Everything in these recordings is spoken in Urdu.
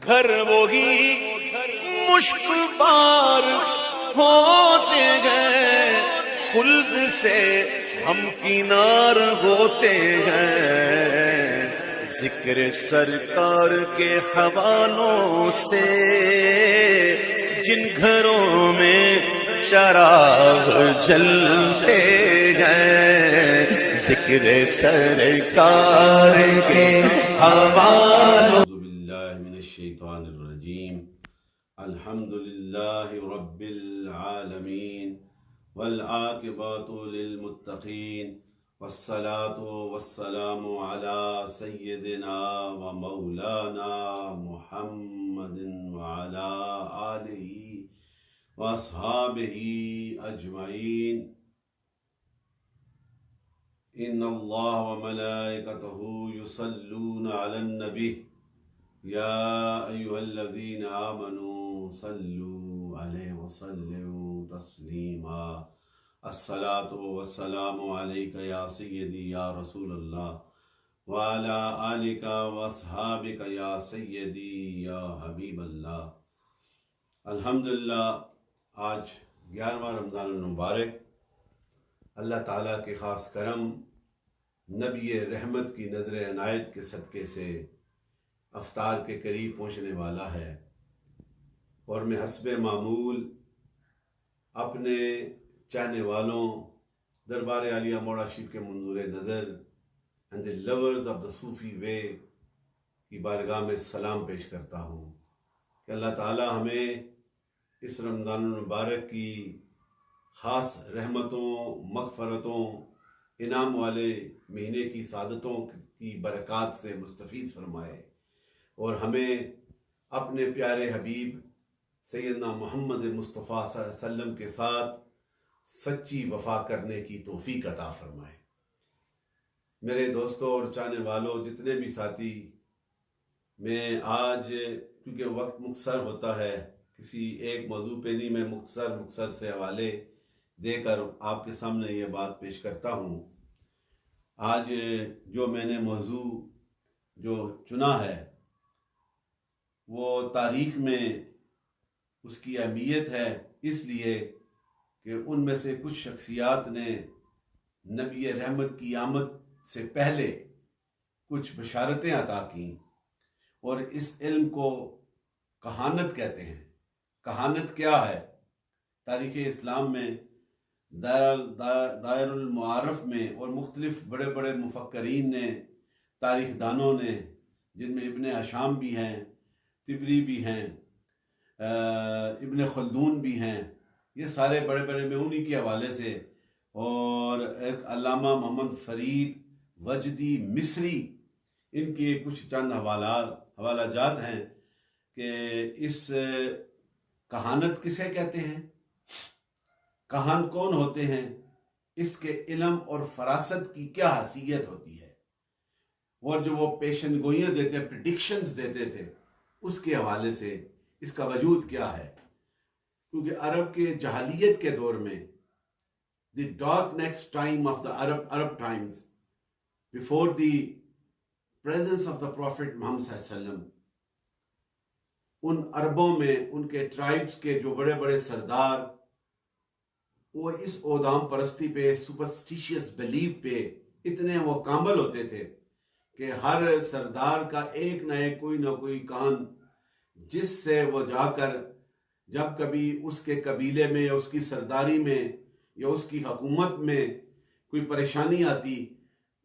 گھر وہی مشک بار ہوتے ہیں، خلد سے ہم کنار ہوتے ہیں، ذکر سرکار کے حوالوں سے جن گھروں میں چراغ جلتے ہیں، ذکر سرکار کے حوالوں۔ اعوذ باللہ من الشیطان الرجیم، الحمد للہ رب العالمین والعاقبۃ للمتقین، والصلاة والسلام علی سیدنا و مولانا محمد وعلی آلہ واصحابہ اجمعین۔ ان اللہ وملائکتہ یصلون علی النبی یا ایھا الذین آمنوا صلوا علیہ وسلموا تسلیما۔ الصلاۃ والسلام علیک یا سیدی یا رسول اللہ وعلی آلک واصحابک یا سیدی یا حبیب اللہ۔ الحمدللہ آج 11واں رمضان المبارک، اللہ تعالیٰ کے خاص کرم، نبی رحمت کی نظر عنایت کے صدقے سے افطار کے قریب پہنچنے والا ہے، اور میں حسب معمول اپنے چاہنے والوں، دربار عالیہ موڑا شریف کے منظور نظر and the lovers of the Sufi way کی بارگاہ میں سلام پیش کرتا ہوں کہ اللہ تعالیٰ ہمیں اس رمضان المبارک کی خاص رحمتوں، مغفرتوں، انعام والے مہینے کی سعادتوں کی برکات سے مستفیض فرمائے، اور ہمیں اپنے پیارے حبیب سیدنا محمد مصطفیٰ صلی اللہ علیہ وسلم کے ساتھ سچی وفا کرنے کی توفیق عطا فرمائے۔ میرے دوستوں اور چاہنے والوں، جتنے بھی ساتھی، میں آج کیونکہ وقت مختصر ہوتا ہے، کسی ایک موضوع پہ نہیں، میں مختصر سے حوالے دے کر آپ کے سامنے یہ بات پیش کرتا ہوں۔ آج جو میں نے موضوع جو چنا ہے وہ تاریخ میں اس کی اہمیت ہے، اس لیے کہ ان میں سے کچھ شخصیات نے نبی رحمت کی آمد سے پہلے کچھ بشارتیں عطا کیں، اور اس علم کو کہانت کہتے ہیں۔ کہانت کیا ہے؟ تاریخ اسلام میں دائر المعارف میں اور مختلف بڑے بڑے مفکرین نے، تاریخ دانوں نے، جن میں ابن ہشام بھی ہیں، طبری بھی ہیں، ابن خلدون بھی ہیں، یہ سارے بڑے بڑے، میں انہی کے حوالے سے، اور ایک علامہ محمد فرید وجدی مصری، ان کے کچھ چند حوالہ جات ہیں کہ اس کہانت کسے کہتے ہیں، کہان کون ہوتے ہیں، اس کے علم اور فراست کی کیا حیثیت ہوتی ہے، اور جو وہ پیشن گوئیاں دیتے، پریڈکشنز دیتے تھے، اس کے حوالے سے اس کا وجود کیا ہے۔ کیونکہ عرب کے جاہلیت کے دور میں، the dark next time of the Arab times, before the presence of the prophet Muhammad صلی اللہ علیہ وسلم، ان عربوں میں ان کے ٹرائبز کے جو بڑے بڑے سردار، وہ اس اودام پرستی پہ، سپرسٹیشیس بلیف پہ اتنے وہ کامل ہوتے تھے کہ ہر سردار کا ایک نہ کوئی کان، جس سے وہ جا کر جب کبھی اس کے قبیلے میں یا اس کی سرداری میں یا اس کی حکومت میں کوئی پریشانی آتی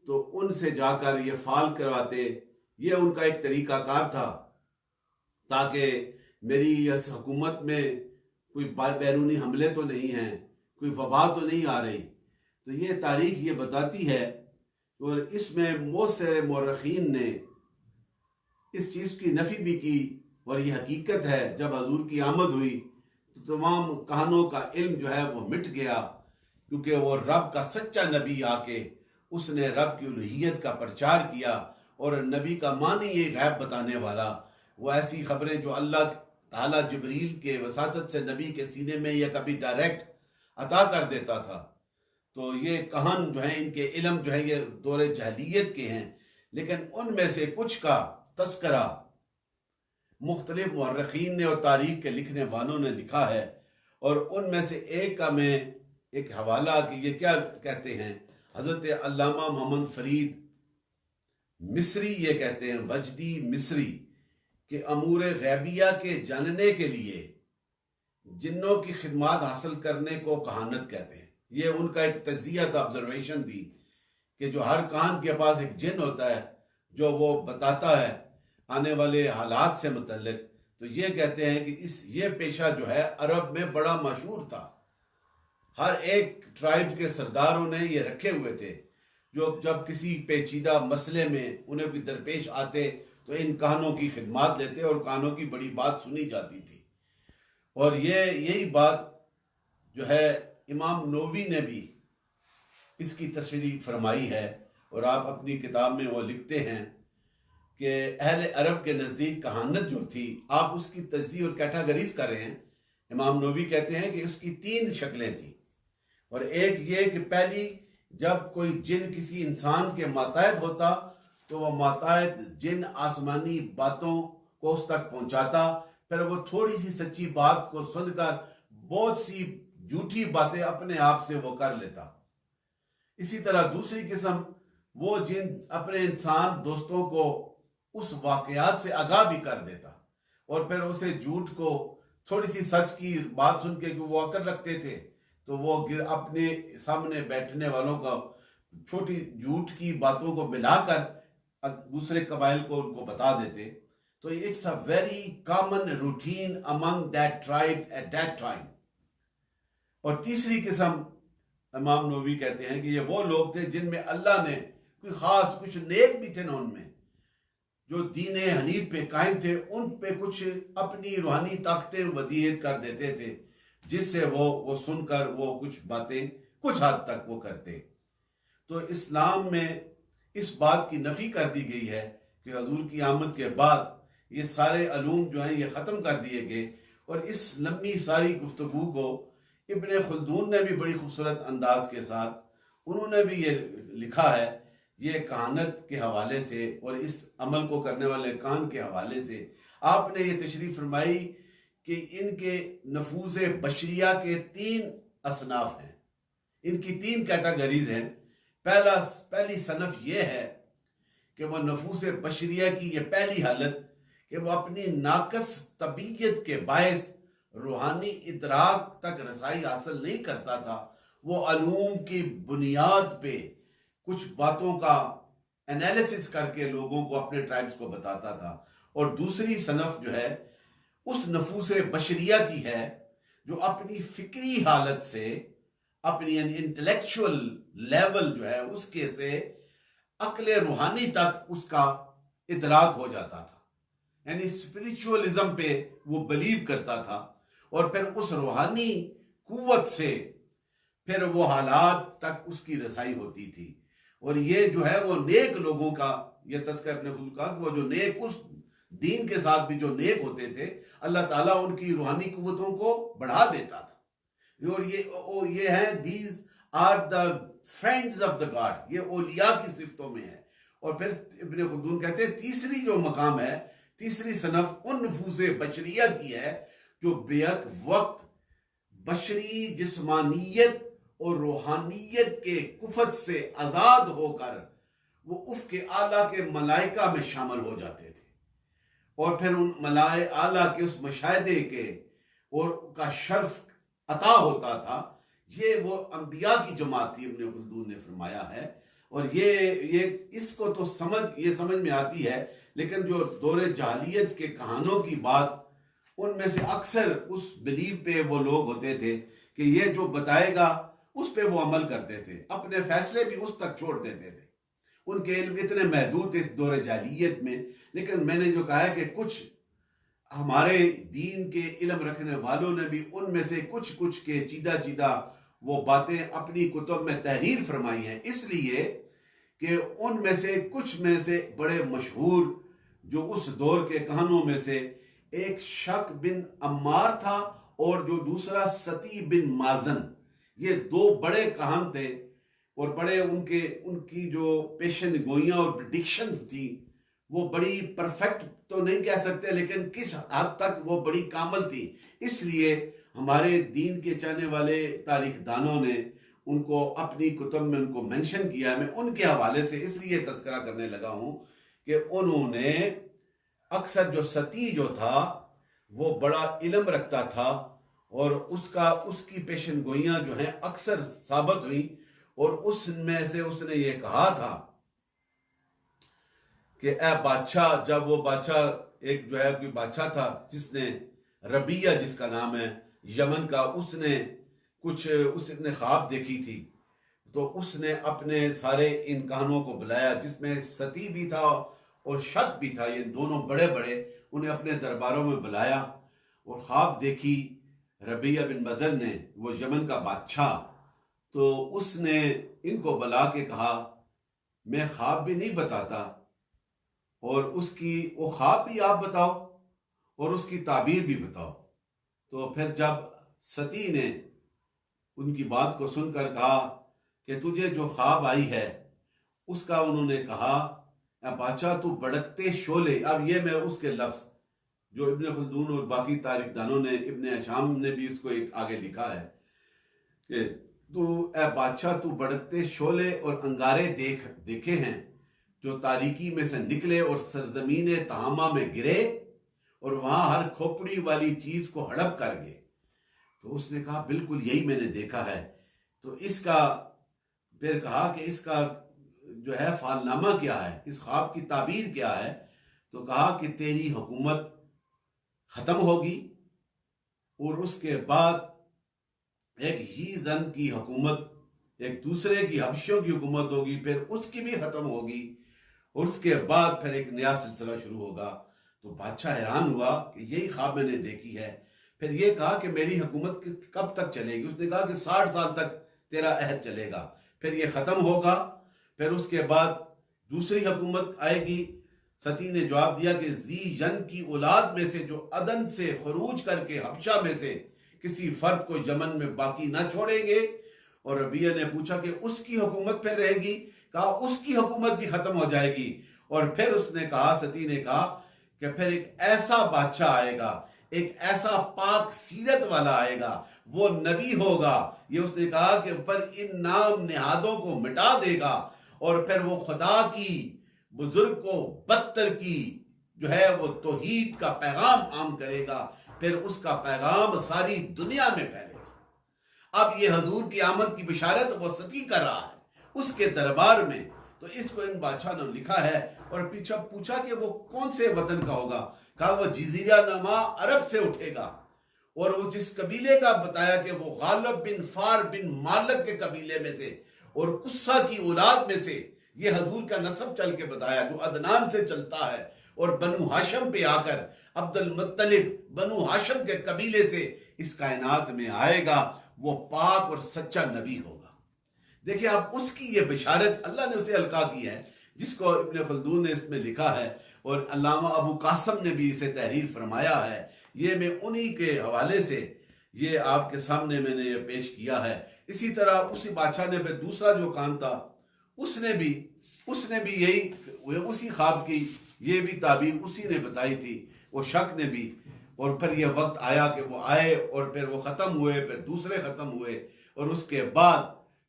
تو ان سے جا کر یہ فعال کرواتے۔ یہ ان کا ایک طریقہ کار تھا تاکہ میری اس حکومت میں کوئی بیرونی حملے تو نہیں ہیں، کوئی وبا تو نہیں آ رہی۔ تو یہ تاریخ یہ بتاتی ہے، اور اس میں بہت سے مورخین نے اس چیز کی نفی بھی کی، اور یہ حقیقت ہے جب حضور کی آمد ہوئی تو تمام کہانوں کا علم جو ہے وہ مٹ گیا، کیونکہ وہ رب کا سچا نبی آ کے اس نے رب کی الوہیت کا پرچار کیا، اور نبی کا معنی یہ غیب بتانے والا، وہ ایسی خبریں جو اللہ تعالیٰ جبریل کے وساطت سے نبی کے سینے میں یا کبھی ڈائریکٹ عطا کر دیتا تھا۔ تو یہ کہان جو ہیں، ان کے علم جو ہے یہ دور جاہلیت کے ہیں، لیکن ان میں سے کچھ کا تذکرہ مختلف مورخین نے اور تاریخ کے لکھنے والوں نے لکھا ہے، اور ان میں سے ایک کا میں ایک حوالہ کہ یہ کیا کہتے ہیں، حضرت علامہ محمد فرید مصری یہ کہتے ہیں، وجدی مصری، کہ امور غیبیہ کے جاننے کے لیے جنوں کی خدمات حاصل کرنے کو کہانت کہتے ہیں۔ یہ ان کا ایک تجزیہ تھا، آبزرویشن تھی، کہ جو ہر کان کے پاس ایک جن ہوتا ہے جو وہ بتاتا ہے آنے والے حالات سے متعلق۔ تو یہ کہتے ہیں کہ یہ پیشہ جو ہے عرب میں بڑا مشہور تھا، ہر ایک ٹرائب کے سرداروں نے یہ رکھے ہوئے تھے، جو جب کسی پیچیدہ مسئلے میں انہیں بھی درپیش آتے تو ان کہانوں کی خدمات لیتے اور کہانوں کی بڑی بات سنی جاتی تھی۔ اور یہی بات جو ہے امام نووی نے بھی اس کی تشریح فرمائی ہے، اور آپ اپنی کتاب میں وہ لکھتے ہیں کہ اہل عرب کے نزدیک کہانت جو تھی، آپ اس کی تجزیہ اور کیٹاگریز کر رہے ہیں، امام نووی کہتے ہیں کہ اس کی 3 شکلیں تھیں، اور ایک یہ کہ پہلی، جب کوئی جن کسی انسان کے ماتحت ہوتا تو وہ ماتحت جن آسمانی باتوں کو اس تک پہنچاتا، پھر وہ تھوڑی سی سچی بات کو سن کر بہت سی جھوٹی باتیں اپنے آپ سے وہ کر لیتا۔ اسی طرح دوسری قسم، وہ جن اپنے انسان دوستوں کو اس واقعات سے آگاہ بھی کر دیتا، اور پھر اسے جھوٹ کو تھوڑی سی سچ کی بات سن کے کہ وہ عقل رکھتے تھے تو وہ اپنے سامنے بیٹھنے والوں کا چھوٹی جھوٹ کی باتوں کو ملا کر دوسرے قبائل کو ان کو بتا دیتے۔ تو it's a very common routine among that tribes at that time. اور تیسری قسم امام نووی کہتے ہیں کہ یہ وہ لوگ تھے جن میں اللہ نے کوئی خاص، کچھ نیک بھی تھے نا ان میں، جو دین حنیف پہ قائم تھے، ان پہ کچھ اپنی روحانی طاقتیں ودیعت کر دیتے تھے، جس سے وہ سن کر وہ کچھ باتیں کچھ حد تک وہ کرتے۔ تو اسلام میں اس بات کی نفی کر دی گئی ہے کہ حضور کی آمد کے بعد یہ سارے علوم جو ہیں یہ ختم کر دیے گئے، اور اس لمبی ساری گفتگو کو ابن خلدون نے بھی بڑی خوبصورت انداز کے ساتھ انہوں نے بھی یہ لکھا ہے، یہ کہانت کے حوالے سے اور اس عمل کو کرنے والے کان کے حوالے سے آپ نے یہ تشریح فرمائی کہ ان کے نفوذ بشریہ کے 3 اصناف ہیں، ان کی 3 کیٹاگریز ہیں۔ پہلی صنف یہ ہے کہ وہ نفوذ بشریہ کی یہ پہلی حالت کہ وہ اپنی ناقص طبیعت کے باعث روحانی ادراک تک رسائی حاصل نہیں کرتا تھا، وہ علوم کی بنیاد پہ کچھ باتوں کا انالیسس کر کے لوگوں کو، اپنے ٹرائبز کو بتاتا تھا۔ اور دوسری صنف جو ہے اس نفوس بشریہ کی ہے جو اپنی فکری حالت سے، اپنی انٹلیکچول لیول جو ہے اس کے سے عقل روحانی تک اس کا ادراک ہو جاتا تھا، یعنی اسپریچولیزم پہ وہ بلیو کرتا تھا، اور پھر اس روحانی قوت سے پھر وہ حالات تک اس کی رسائی ہوتی تھی۔ اور یہ جو ہے وہ نیک لوگوں کا یہ تذکرہ اپنے خود کا کہ وہ جو نیک، اس دین کے ساتھ بھی جو نیک ہوتے تھے، اللہ تعالیٰ ان کی روحانی قوتوں کو بڑھا دیتا تھا۔ اور یہ ہیں these are the friends of the God, یہ اولیاء کی صفتوں میں ہے۔ اور پھر ابن خلدون کہتے ہیں تیسری جو مقام ہے، تیسری صنف ان نفوس بشریہ کی ہے جو بیک وقت بشری جسمانیت اور روحانیت کے کفت سے آزاد ہو کر وہ افق اعلیٰ کے ملائکہ میں شامل ہو جاتے تھے، اور پھر ان ملائکہ اعلیٰ کے اس مشاہدے کے اور کا شرف عطا ہوتا تھا۔ یہ وہ انبیاء کی جماعت تھی، ابن خلدون نے فرمایا ہے۔ اور یہ اس کو تو یہ سمجھ میں آتی ہے، لیکن جو دور جاہلیت کے کہانوں کی بات، ان میں سے اکثر اس بلیو پہ وہ لوگ ہوتے تھے کہ یہ جو بتائے گا اس پہ وہ عمل کرتے تھے، اپنے فیصلے بھی اس تک چھوڑ دیتے تھے۔ ان کے علم اتنے محدود تھے اس دور جاہلیت میں، لیکن میں نے جو کہا ہے کہ کچھ ہمارے دین کے علم رکھنے والوں نے بھی ان میں سے کچھ کے چیدہ وہ باتیں اپنی کتب میں تحریر فرمائی ہیں، اس لیے کہ ان میں سے کچھ میں سے بڑے مشہور جو اس دور کے کہانوں میں سے ایک شک بن عمار تھا، اور جو دوسرا ستی بن مازن، یہ 2 بڑے کہان تھے، اور بڑے ان کی جو پیشن گوئیاں اور پریڈکشن تھی وہ بڑی پرفیکٹ تو نہیں کہہ سکتے لیکن کس حد تک وہ بڑی کامل تھی. اس لیے ہمارے دین کے چاہنے والے تاریخ دانوں نے ان کو اپنی کتب میں ان کو منشن کیا. میں ان کے حوالے سے اس لیے تذکرہ کرنے لگا ہوں کہ انہوں نے اکثر جو ستی جو تھا وہ بڑا علم رکھتا تھا اور اس کی پیشن گوئیاں جو ہیں اکثر ثابت ہوئی. اور اس میں سے اس نے یہ کہا تھا کہ اے بادشاہ، جب وہ بادشاہ ایک جو ہے کوئی بادشاہ تھا جس نے ربیہ جس کا نام ہے یمن کا، اس نے خواب دیکھی تھی. تو اس نے اپنے سارے ان کہانوں کو بلایا جس میں ستی بھی تھا اور شک بھی تھا، یہ دونوں بڑے انہیں اپنے درباروں میں بلایا اور خواب دیکھی ربیہ بن بدر نے، وہ یمن کا بادشاہ. تو اس نے ان کو بلا کے کہا میں خواب بھی نہیں بتاتا اور وہ خواب بھی آپ بتاؤ اور اس کی تعبیر بھی بتاؤ. تو پھر جب ستی نے ان کی بات کو سن کر کہا کہ تجھے جو خواب آئی ہے اس کا، انہوں نے کہا اے بادشاہ تو بڑکتے شعلے. اب یہ میں اس کے لفظ جو ابن خلدون اور باقی تاریخ دانوں نے، ابن ہشام نے بھی اس کو ایک آگے لکھا ہے کہ اے بادشاہ تو بڑکتے شعلے اور انگارے دیکھے ہیں جو تاریکی میں سے نکلے اور سرزمین تہامہ میں گرے اور وہاں ہر کھوپڑی والی چیز کو ہڑپ کر گئے. تو اس نے کہا بالکل یہی میں نے دیکھا ہے. تو اس کا پھر کہا کہ اس کا جو ہے فال نامہ کیا ہے، اس خواب کی تعبیر کیا ہے. تو کہا کہ تیری حکومت ختم ہوگی اور اس کے بعد ایک ہی زن کی حکومت، ایک دوسرے کی حبشیوں کی حکومت ہوگی، پھر اس کی بھی ختم ہوگی اور اس کے بعد پھر ایک نیا سلسلہ شروع ہوگا. تو بادشاہ حیران ہوا کہ یہی خواب میں نے دیکھی ہے. پھر یہ کہا کہ میری حکومت کب تک چلے گی؟ اس نے کہا کہ 60 سال تک تیرا عہد چلے گا، پھر یہ ختم ہوگا، پھر اس کے بعد دوسری حکومت آئے گی. ستی نے جواب دیا کہ ذی ین کی اولاد میں سے جو عدن سے خروج کر کے حبشہ میں سے کسی فرد کو یمن میں باقی نہ چھوڑیں گے. اور ربیہ نے پوچھا کہ اس کی حکومت پھر رہے گی؟ کہا اس کی حکومت بھی ختم ہو جائے گی. اور پھر اس نے کہا، ستی نے کہا کہ پھر ایک ایسا بادشاہ آئے گا، ایک ایسا پاک سیرت والا آئے گا، وہ نبی ہوگا. یہ اس نے کہا کہ پر ان نام نہادوں کو مٹا دے گا اور پھر وہ خدا کی بزرگ کو بدتر کی جو ہے وہ توحید کا پیغام عام کرے گا. پھر اس کا پیغام ساری دنیا میں پھیلے گا. اب یہ حضور کی آمد کی بشارت وہ ستی کر رہا ہے اس کے دربار میں. تو اس کو ان بادشاہ نے لکھا ہے اور پیچھے پوچھا کہ وہ کون سے وطن کا ہوگا؟ کہا وہ جزیرہ نما عرب سے اٹھے گا. اور وہ جس قبیلے کا بتایا کہ وہ غالب بن فار بن مالک کے قبیلے میں سے اور قصہ کی اولاد میں سے. یہ حضور کا نسب چل کے بتایا جو عدنان سے چلتا ہے اور بنو ہاشم پہ آ کر عبد المطلب بنو ہاشم کے قبیلے سے اس کائنات میں آئے گا. وہ پاک اور سچا نبی ہوگا. دیکھیں آپ اس کی یہ بشارت اللہ نے اسے القا کی ہے جس کو ابن خلدون نے اس میں لکھا ہے اور علامہ ابو قاسم نے بھی اسے تحریر فرمایا ہے. یہ میں انہی کے حوالے سے یہ آپ کے سامنے میں نے یہ پیش کیا ہے. اسی طرح اسی بادشاہ نے پھر دوسرا جو کام تھا اس نے بھی یہی اسی خواب کی یہ بھی تعبیر اسی نے بتائی تھی، وہ شک نے بھی. اور پھر یہ وقت آیا کہ وہ آئے اور پھر وہ ختم ہوئے، پھر دوسرے ختم ہوئے اور اس کے بعد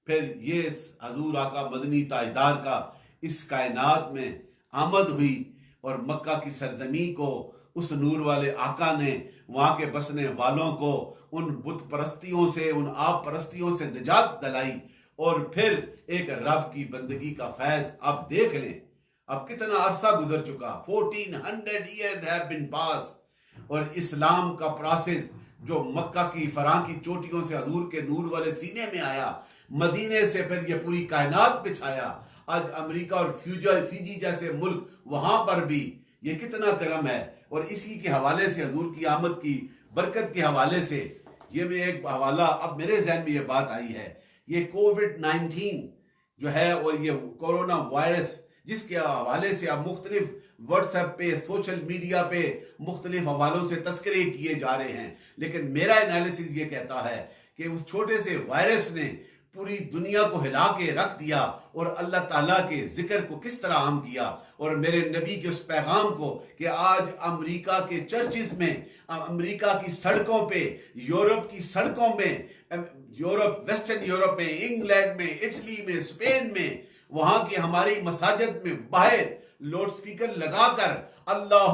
پھر یہ حضور آقا مدنی تاجدار کا اس کائنات میں آمد ہوئی اور مکہ کی سرزمین کو اس نور والے آقا نے وہاں کے بسنے والوں کو ان بت پرستیوں سے، ان آپ پرستیوں سے نجات دلائی. اور پھر ایک رب کی بندگی کا فیض آپ دیکھ لیں. اب کتنا عرصہ گزر چکا، 1400 years have been passed. اور اسلام کا پراسس جو مکہ کی فراں کی چوٹیوں سے حضور کے نور والے سینے میں آیا، مدینے سے پھر یہ پوری کائنات پہ چھایا. آج امریکہ اور فیجی جیسے ملک وہاں پر بھی یہ کتنا کرم ہے. اور اسی کے حوالے سے حضور کی آمد کی برکت کے حوالے سے یہ بھی ایک حوالہ اب میرے ذہن میں یہ بات آئی ہے. یہ کووڈ-19 جو ہے اور یہ کورونا وائرس جس کے حوالے سے اب مختلف واٹس ایپ پہ، سوشل میڈیا پہ مختلف حوالوں سے تذکرے کیے جا رہے ہیں، لیکن میرا انالیسس یہ کہتا ہے کہ اس چھوٹے سے وائرس نے پوری دنیا کو ہلا کے رکھ دیا اور اللہ تعالیٰ کے ذکر کو کس طرح عام کیا، اور میرے نبی کے اس پیغام کو کہ آج امریکہ کے چرچز میں، امریکہ کی سڑکوں پہ، یورپ کی سڑکوں میں، یورپ، ویسٹرن یورپ میں، انگلینڈ میں، اٹلی میں، اسپین میں، وہاں کی ہماری مساجد میں باہر لاؤڈ سپیکر لگا کر اللہ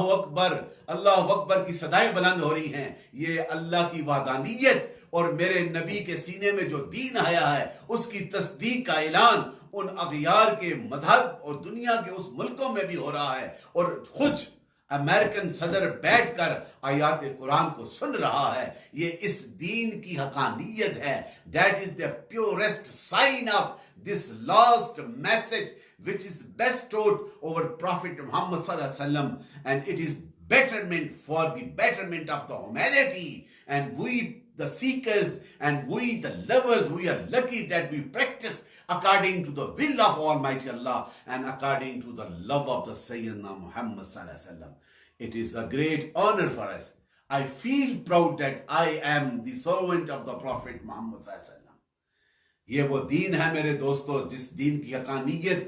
اکبر کی صدائیں بلند ہو رہی ہیں۔ یہ اللہ کی وحدانیت اور میرے نبی کے سینے میں جو دین آیا ہے اس کی تصدیق کا اعلان ان اغیار کے مذہب اور دنیا کے اس ملکوں میں بھی ہو رہا ہے، اور خود امریکن صدر بیٹھ کر آیات قرآن کو سن رہا ہے۔ یہ اس دین کی حقانیت ہے۔ That is the purest sign of this last message which is bestowed over Prophet Muhammad sallallahu alaihi wasallam, and it is betterment for the betterment of the humanity, and we the seekers and we the lovers, we are lucky that we practice according to the will of Almighty Allah and according to the love of the Sayyidina Muhammad sallallahu alaihi wasallam. It is a great honor for us. I feel proud that I am the servant of the Prophet Muhammad sallallahu alaihi wasallam. یہ وہ دین ہے میرے دوستو جس دین کی حقانیت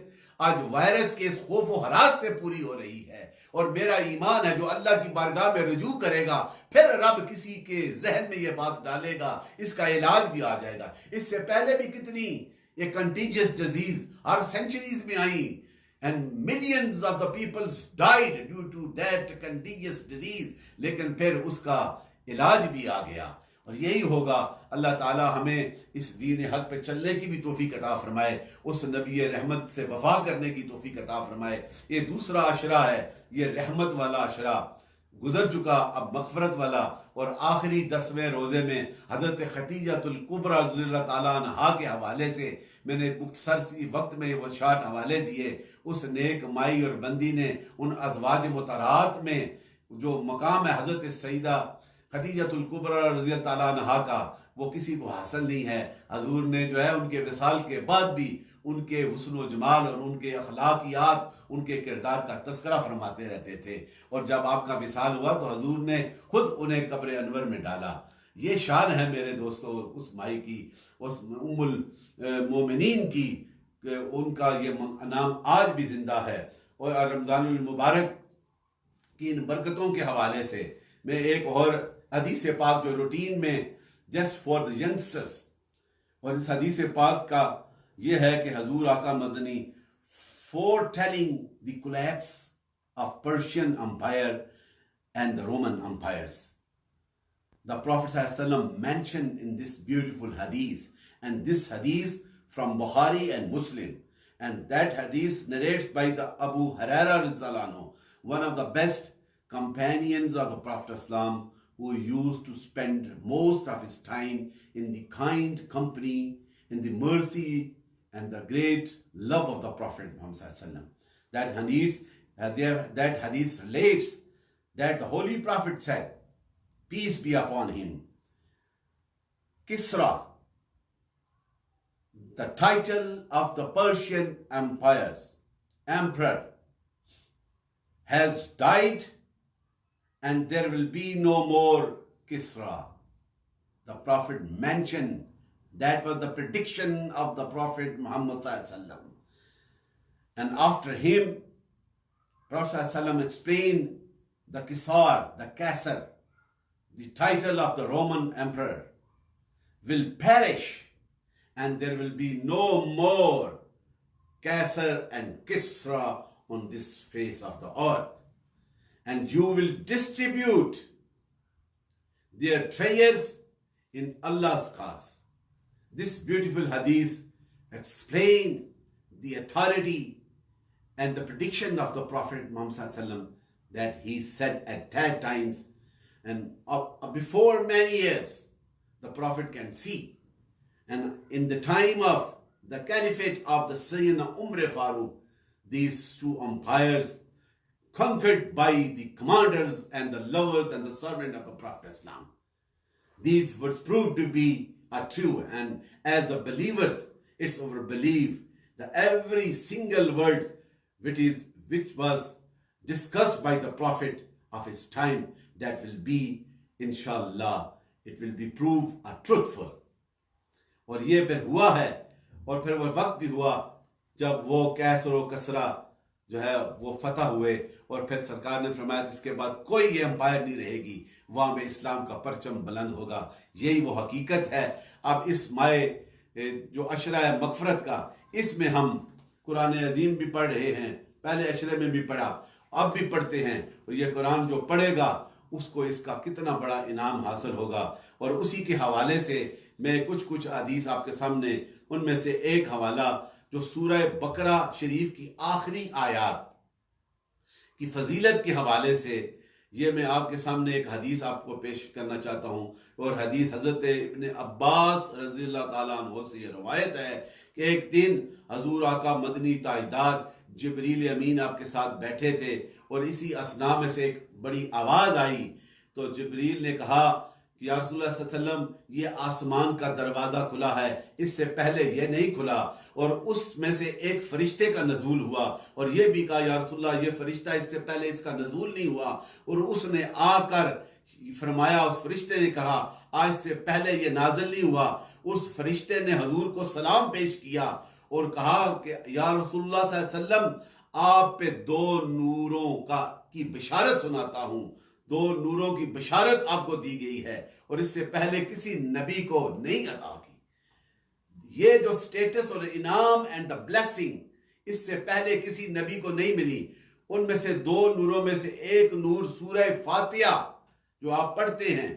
آج وائرس کے اس خوف و ہراس سے پوری ہو رہی ہے، اور میرا ایمان ہے جو اللہ کی بارگاہ میں رجوع کرے گا پھر رب کسی کے ذہن میں یہ بات ڈالے گا، اس کا علاج بھی آ جائے گا۔ اس سے پہلے بھی کتنی یہ کنٹیجس ڈیزیز ہر سینچریز میں آئیں، and millions of the people died due to that contagious disease، لیکن پھر اس کا علاج بھی آ گیا۔ اور یہی ہوگا، اللہ تعالی ہمیں اس دین حق پہ چلنے کی بھی توفیق عطا فرمائے، اس نبی رحمت سے وفا کرنے کی توفیق عطا فرمائے۔ یہ دوسرا عشرہ ہے، یہ رحمت والا عشرہ گزر چکا، اب مغفرت والا، اور آخری 10ویں روزے میں حضرت خدیجہ الکبریٰ رضی اللہ تعالیٰ عنہا کے حوالے سے میں نے مختصر سی وقت میں وہ شارٹ حوالے دیے۔ اس نیک مائی اور بندی نے ان ازواج مطہرات میں جو مقام ہے حضرت سیدہ خدیجہ الکبریٰ رضی اللہ تعالیٰ عنہا کا، وہ کسی کو حاصل نہیں ہے۔ حضور نے جو ہے ان کے وصال کے بعد بھی ان کے حسن و جمال اور ان کے اخلاقیات، ان کے کردار کا تذکرہ فرماتے رہتے تھے، اور جب آپ کا وصال ہوا تو حضور نے خود انہیں قبر انور میں ڈالا۔ یہ شان ہے میرے دوستو اس مائی کی، اس ام المومنین کی، کہ ان کا یہ نام آج بھی زندہ ہے۔ اور رمضان المبارک کی ان برکتوں کے حوالے سے میں ایک اور حدیث پاک جو روٹین میں جسٹ فار دا ینگسٹرز، اور اس حدیث پاک کا یہ ہے کہ حضور آقا مدنی foretelling the collapse of Persian Empire and the Roman empires. The Prophet ﷺ mentioned in this beautiful hadith, and this hadith from Bukhari and Muslim, and that hadith narrates by the Abu Hurairah radhiyallahu anhu, one of the best companions of the Prophet ﷺ, who used to spend most of his time in the kind company, in the mercy and the great love of the Prophet Muhammad ﷺ. That hadith relates that the Holy Prophet said, peace be upon him, Kisra, the title of the Persian emperor, has died, and there will be no more Kisra. The Prophet mentioned that was the prediction of the Prophet Muhammad sallallahu alaihi wasallam. And after him, Prophet sallallahu alaihi wasallam explained the Kisar, the Kaisar, the title of the Roman emperor, will perish, and there will be no more Kaisar and Kisra on this face of the earth. And you will distribute their treasures in Allah's cause. This beautiful hadith explains the authority and the prediction of the Prophet Muhammad sallallahu alaihi wasallam, that he said at that times, and before many years the Prophet can see. And in the time of the caliphate of the Sayyidina Umar Farooq, these two empires conquered by the commanders and the lovers and the servant of the Prophet Islam. These words proved to be are true, and as a believers, it's our belief that every single word which was discussed by the Prophet of his time, that will be, inshallah, it will be proved truthful. اور یہ پھر ہوا ہے، اور پھر وہ وقت بھی ہوا جب وہ کیسر و کسرا جو ہے وہ فتح ہوئے، اور پھر سرکار نے فرمایا اس کے بعد کوئی یہ امپائر نہیں رہے گی، وہاں پہ اسلام کا پرچم بلند ہوگا۔ یہی وہ حقیقت ہے۔ اب اس مائع جو عشرہ مغفرت کا، اس میں ہم قرآن عظیم بھی پڑھ رہے ہیں، پہلے عشرے میں بھی پڑھا، اب بھی پڑھتے ہیں، اور یہ قرآن جو پڑھے گا اس کو اس کا کتنا بڑا انعام حاصل ہوگا۔ اور اسی کے حوالے سے میں کچھ حدیث آپ کے سامنے، ان میں سے ایک حوالہ جو سورہ بقرہ شریف کی آخری آیات کی فضیلت کے حوالے سے، یہ میں آپ کے سامنے ایک حدیث آپ کو پیش کرنا چاہتا ہوں۔ اور حدیث حضرت ابن عباس رضی اللہ تعالیٰ عنہ سے یہ روایت ہے کہ ایک دن حضور آقا مدنی تاجدار جبریل امین آپ کے ساتھ بیٹھے تھے، اور اسی اثناء میں سے ایک بڑی آواز آئی، تو جبریل نے کہا کہ یا رسول اللہ صلی اللہ علیہ وسلم، یہ آسمان کا دروازہ کھلا ہے، اس سے پہلے یہ نہیں کھلا، اور اس میں سے ایک فرشتے کا نزول ہوا، اور یہ بھی کہا یا رسول اللہ یہ فرشتہ اس سے پہلے اس کا نزول نہیں ہوا، اور اس نے آ کر فرمایا، اس فرشتے نے کہا آج سے پہلے یہ نازل نہیں ہوا۔ اس فرشتے نے حضور کو سلام پیش کیا اور کہا کہ یا رسول اللہ صلی اللہ علیہ وسلم، آپ پہ 2 نوروں کی بشارت سناتا ہوں، 2 نوروں کی بشارت آپ کو دی گئی ہے، اور اس سے پہلے کسی نبی کو نہیں عطا کی۔ یہ جو سٹیٹس اور انعام اینڈ دا بلیسنگ اس سے پہلے کسی نبی کو نہیں ملی۔ ان میں سے 2 نوروں میں سے ایک نور سورہ فاتحہ جو آپ پڑھتے ہیں،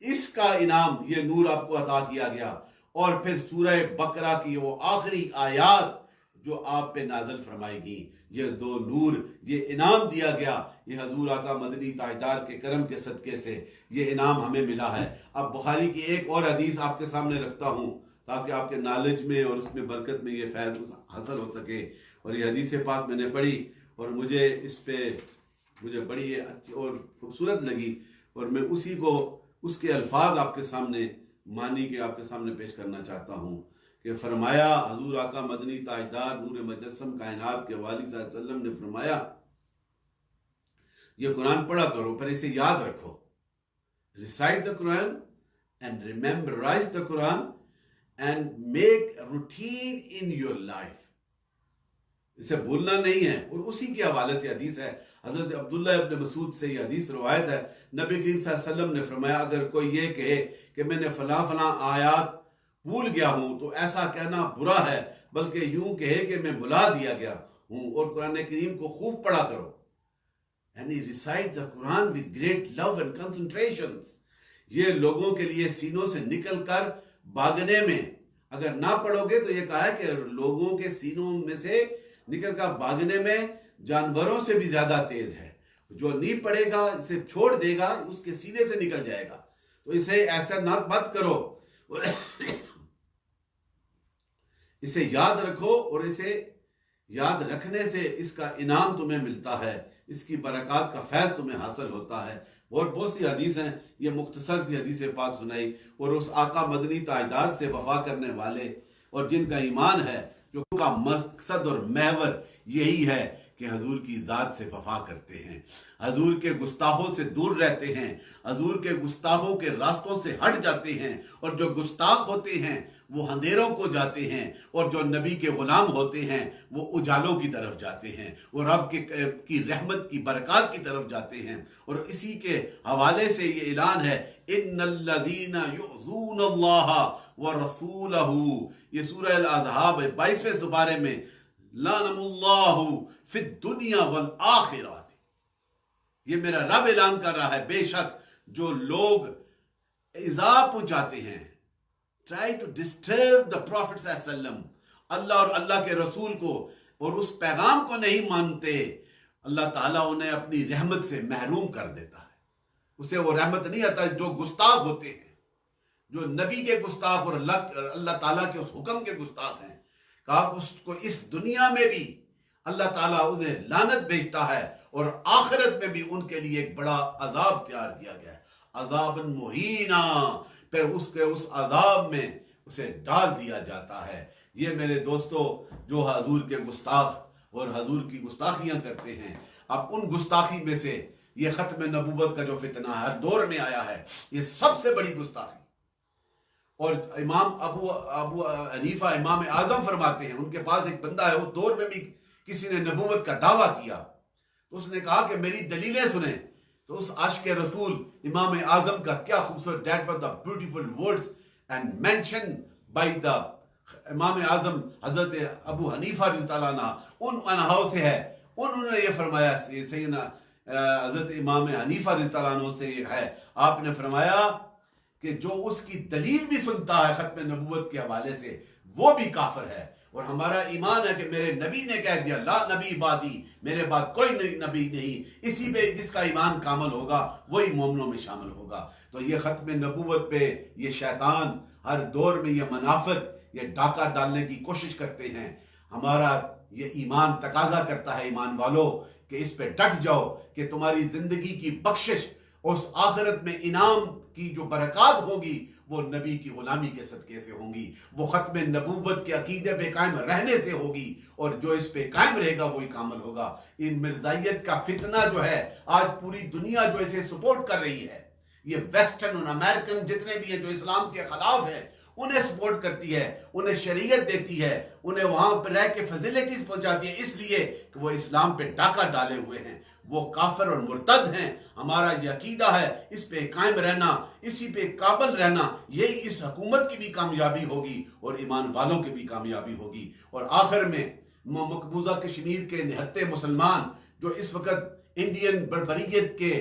اس کا انعام یہ نور آپ کو عطا کیا گیا، اور پھر سورہ بقرہ کی وہ آخری آیات جو آپ پہ نازل فرمائی گئی، یہ 2 نور، یہ انعام دیا گیا۔ یہ حضور آقا مدنی تاجدار کے کرم کے صدقے سے یہ انعام ہمیں ملا ہے۔ اب بخاری کی ایک اور حدیث آپ کے سامنے رکھتا ہوں تاکہ آپ کے نالج میں اور اس میں برکت میں یہ فیض حاصل ہو سکے۔ اور یہ حدیث پاک میں نے پڑھی، اور مجھے اس پہ بڑی اچھی اور خوبصورت لگی، اور میں اسی کو، اس کے الفاظ آپ کے سامنے معنی کے آپ کے سامنے پیش کرنا چاہتا ہوں کہ فرمایا، حضور آقا مدنی تاجدار نور مجسم کائنات کے والی صلی اللہ علیہ وسلم نے فرمایا، یہ قرآن پڑھا کرو، پر اسے یاد رکھو۔ Recite the Quran and memorize the Quran and make a routine in your life۔ اسے بھولنا نہیں ہے۔ اور اسی کے حوالے سے حدیث ہے، حضرت عبداللہ ابن مسعود سے یہ حدیث روایت ہے، نبی کریم صلی اللہ علیہ وسلم نے فرمایا، اگر کوئی یہ کہے کہ میں نے فلاں آیات بھول گیا ہوں تو ایسا کہنا برا ہے، بلکہ یوں کہے کہ میں بھلا دیا گیا ہوں، اور قرآن کریم کو خوب پڑھا کرو۔ یعنی recite the Quran with great love and concentrations۔ یہ لوگوں کے لیے سینوں سے نکل کر بھاگنے میں، اگر نہ پڑھو گے تو یہ کہا ہے کہ لوگوں کے سینوں میں سے نکل کر بھاگنے میں جانوروں سے بھی زیادہ تیز ہے۔ جو نہیں پڑھے گا، اسے چھوڑ دے گا، اس کے سینے سے نکل جائے گا۔ تو اسے ایسا نہ مت کرو، اسے یاد رکھو، اور اسے یاد رکھنے سے اس کا انعام تمہیں ملتا ہے، اس کی برکات کا فیض تمہیں حاصل ہوتا ہے۔ اور بہت سی حدیث ہیں، یہ مختصر سی حدیث پاک سنائی، اور اس آقا مدنی تاجدار سے وفا کرنے والے اور جن کا ایمان ہے، جو کا مقصد اور محور یہی ہے کہ حضور کی ذات سے وفا کرتے ہیں، حضور کے گستاخوں سے دور رہتے ہیں، حضور کے گستاخوں کے راستوں سے ہٹ جاتے ہیں، اور جو گستاخ ہوتے ہیں وہ اندھیروں کو جاتے ہیں، اور جو نبی کے غلام ہوتے ہیں وہ اجالوں کی طرف جاتے ہیں، اور رب کی رحمت کی برکات کی طرف جاتے ہیں۔ اور اسی کے حوالے سے یہ اعلان ہے، ان الذین یؤذون اللہ ورسولہ، یہ سورہ الاحزاب 22ویں سپارے میں، لعنہم اللہ فی الدنیا والآخرہ، یہ میرا رب اعلان کر رہا ہے، بے شک جو لوگ ایذا پہنچاتے ہیں، try to disturb the Prophet صلی اللہ علیہ وسلم، اللہ اور اللہ کے رسول کو، اور اس پیغام کو نہیں مانتے، اللہ تعالیٰ انہیں اپنی رحمت سے محروم کر دیتا ہے، اسے وہ رحمت نہیں آتا۔ جو گستاخ ہوتے ہیں، جو نبی کے گستاخ اور اللہ تعالیٰ کے اس حکم کے گستاخ ہیں، کہا اس کو اس دنیا میں بھی اللہ تعالیٰ انہیں لعنت بھیجتا ہے، اور آخرت میں بھی ان کے لیے ایک بڑا عذاب تیار کیا گیا ہے، عذاب مہینہ، پھر اس عذاب میں اسے ڈال دیا جاتا ہے۔ یہ میرے دوستو جو حضور کے گستاخ اور حضور کی گستاخیاں کرتے ہیں، اب ان گستاخی میں سے یہ ختم نبوت کا جو فتنہ ہر دور میں آیا ہے، یہ سب سے بڑی گستاخی، اور امام ابو حنیفہ امام اعظم فرماتے ہیں، ان کے پاس ایک بندہ ہے، اس دور میں بھی کسی نے نبوت کا دعویٰ کیا تو اس نے کہا کہ میری دلیلیں سنیں، تو اس عاشق رسول امام اعظم کا کیا خوبصورت that for the beautiful words and mention by the Imam Azam حضرت ابو حنیفہ رضی اللہ عنہ، ان انہاؤں سے ہے، انہوں نے یہ فرمایا، سیدنا حضرت امام حنیفہ رضی اللہ عنہ سے یہ ہے، آپ نے فرمایا کہ جو اس کی دلیل بھی سنتا ہے ختم نبوت کے حوالے سے وہ بھی کافر ہے، اور ہمارا ایمان ہے کہ میرے نبی نے کہہ دیا لا نبی بعدی، میرے بعد کوئی نبی نہیں، اسی پہ جس کا ایمان کامل ہوگا وہی مومنوں میں شامل ہوگا۔ تو یہ ختم نبوت پہ یہ شیطان ہر دور میں یہ منافق یہ ڈاکہ ڈالنے کی کوشش کرتے ہیں۔ ہمارا یہ ایمان تقاضا کرتا ہے ایمان والو کہ اس پہ ڈٹ جاؤ کہ تمہاری زندگی کی بخشش اس آخرت میں انعام کی جو برکات ہوگی وہ نبی کی غلامی کے صدقے سے ہوں گی، وہ ختم نبوت کے عقیدے پہ قائم رہنے سے ہوگی، اور جو اس پہ قائم رہے گا وہی کامل ہوگا۔ ان مرزائیت کا فتنہ جو ہے آج پوری دنیا جو اسے سپورٹ کر رہی ہے، یہ ویسٹرن اور امریکن جتنے بھی ہیں جو اسلام کے خلاف ہیں انہیں سپورٹ کرتی ہے، انہیں شریعت دیتی ہے، انہیں وہاں پہ رہ کے فیسلٹیز پہنچاتی ہے، اس لیے کہ وہ اسلام پہ ڈاکہ ڈالے ہوئے ہیں، وہ کافر اور مرتد ہیں۔ ہمارا یہ عقیدہ ہے اس پہ قائم رہنا، اسی پہ قابل رہنا، یہی اس حکومت کی بھی کامیابی ہوگی اور ایمان والوں کی بھی کامیابی ہوگی۔ اور آخر میں مقبوضہ کشمیر کے نہتے مسلمان جو اس وقت انڈین بربریت کے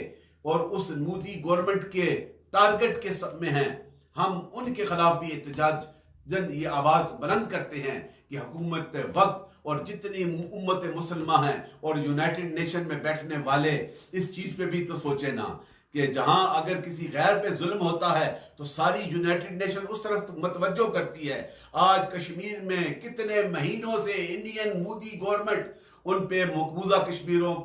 اور اس مودی گورنمنٹ کے ٹارگٹ کے سب میں ہیں، ہم ان کے خلاف بھی احتجاج یہ آواز بلند کرتے ہیں کہ حکومت وقت اور جتنی امت مسلمہ ہیں اور یونائٹڈ نیشن میں بیٹھنے والے اس چیز پہ بھی تو سوچے نا کہ جہاں اگر کسی غیر پہ ظلم ہوتا ہے تو ساری یونائٹڈ نیشن اس طرف متوجہ کرتی ہے۔ آج کشمیر میں کتنے مہینوں سے انڈین مودی گورنمنٹ ان پہ مقبوضہ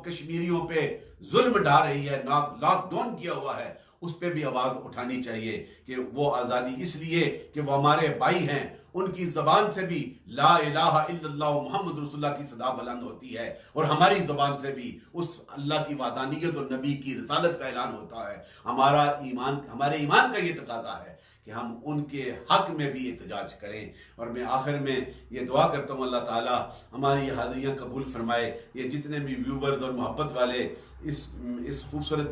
کشمیریوں پہ ظلم ڈھا رہی ہے، لاک ڈاؤن کیا ہوا ہے، اس پہ بھی آواز اٹھانی چاہیے کہ وہ آزادی اس لیے کہ وہ ہمارے بھائی ہیں، ان کی زبان سے بھی لا الہ الا اللہ محمد رسول اللہ کی صدا بلند ہوتی ہے، اور ہماری زبان سے بھی اس اللہ کی وحدانیت اور نبی کی رسالت کا اعلان ہوتا ہے۔ ہمارے ایمان کا یہ تقاضا ہے کہ ہم ان کے حق میں بھی احتجاج کریں۔ اور میں آخر میں یہ دعا کرتا ہوں اللہ تعالیٰ ہماری یہ حاضریاں قبول فرمائے، یہ جتنے بھی ویورز اور محبت والے اس خوبصورت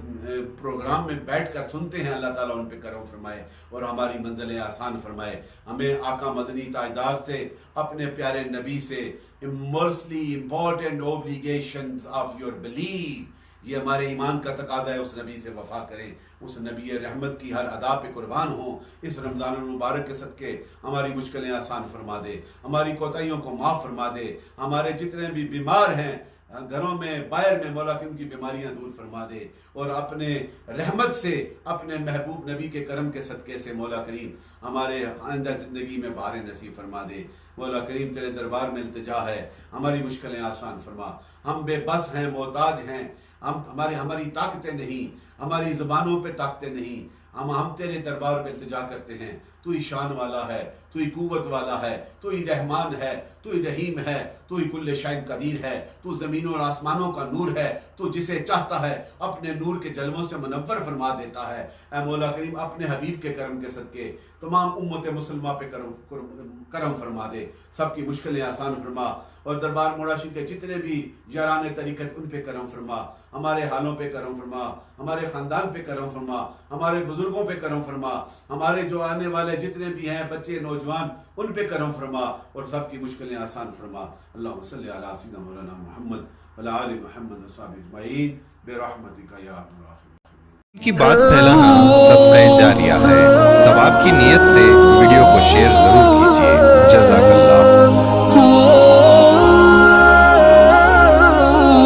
پروگرام میں بیٹھ کر سنتے ہیں، اللہ تعالیٰ ان پہ کرم فرمائے اور ہماری منزلیں آسان فرمائے۔ ہمیں آقا مدنی تاجدار سے، اپنے پیارے نبی سے immensely important obligations of your belief، یہ ہمارے ایمان کا تقاضا ہے، اس نبی سے وفا کریں، اس نبی رحمت کی ہر ادا پہ قربان ہوں۔ اس رمضان المبارک کے صدقے ہماری مشکلیں آسان فرما دے، ہماری کوتاہیوں کو معاف فرما دے، ہمارے جتنے بھی بیمار ہیں گھروں میں باہر میں مولا کی ان کی بیماریاں دور فرما دے، اور اپنے رحمت سے اپنے محبوب نبی کے کرم کے صدقے سے مولا کریم ہمارے آئندہ زندگی میں بہار نصیب فرما دے۔ مولا کریم تیرے دربار میں التجا ہے، ہماری مشکلیں آسان فرما، ہم بے بس ہیں، محتاج ہیں، ہماری طاقتیں نہیں، ہماری زبانوں پہ طاقتیں نہیں، ہم تیرے دربار پہ التجا کرتے ہیں۔ تو ہی شان والا ہے، تو ہی قوت والا ہے، تو ہی رحمان ہے، تو ہی رحیم ہے، تو ہی کل شیء قدیر ہے، تو زمینوں اور آسمانوں کا نور ہے، تو جسے چاہتا ہے اپنے نور کے جلووں سے منور فرما دیتا ہے۔ اے مولا کریم اپنے حبیب کے کرم کے صدقے تمام امت مسلمہ پہ کرم فرما دے، سب کی مشکلیں آسان فرما، اور دربار موڑاشی کے جتنے بھی یاران طریقت ان پہ کرم فرما، ہمارے حالوں پہ کرم فرما، ہمارے خاندان پہ کرم فرما، ہمارے بزرگوں پہ کرم فرما، ہمارے جو آنے والے جتنے بھی ہیں بچے نوجوان ان پہ کرم فرما، اور سب کی مشکلیں آسان فرما۔ اللہم صلی علی سیدنا مولانا محمد وعلی آل محمد وصحبہ اجمعین برحمتک یا ارحم الراحمین۔ کی بات پھیلانا صدقہ جاریہ ہے، ثواب کی نیت سے ویڈیو کو شیئر ضرور کیجیے۔